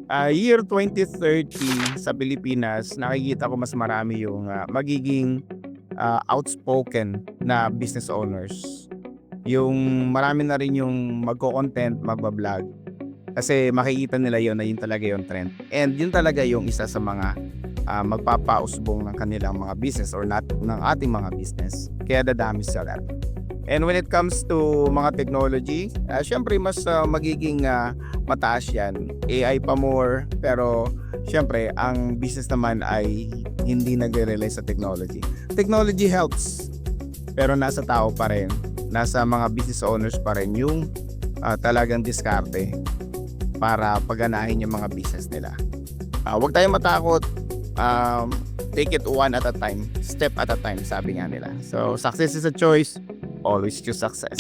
Year 2030 sa Pilipinas, nakikita ko mas marami yung magiging outspoken na business owners. Yung marami na rin yung magko-content, magba-vlog. Kasi makikita nila yon na yun talaga yung trend. And yun talaga yung isa sa mga magpapausbong ng kanilang mga business or ng ating mga business. Kaya dadami sila. And when it comes to mga technology, syempre mas magiging mataas yan. AI pa more, pero syempre ang business naman ay hindi nagre-rely sa technology. Technology helps, pero nasa tao pa rin. Nasa mga business owners pa rin yung talagang diskarte para paganahin yung mga business nila. Huwag tayong matakot. Take it one at a time, step at a time, sabi nga nila. So, success is a choice. Always choose success.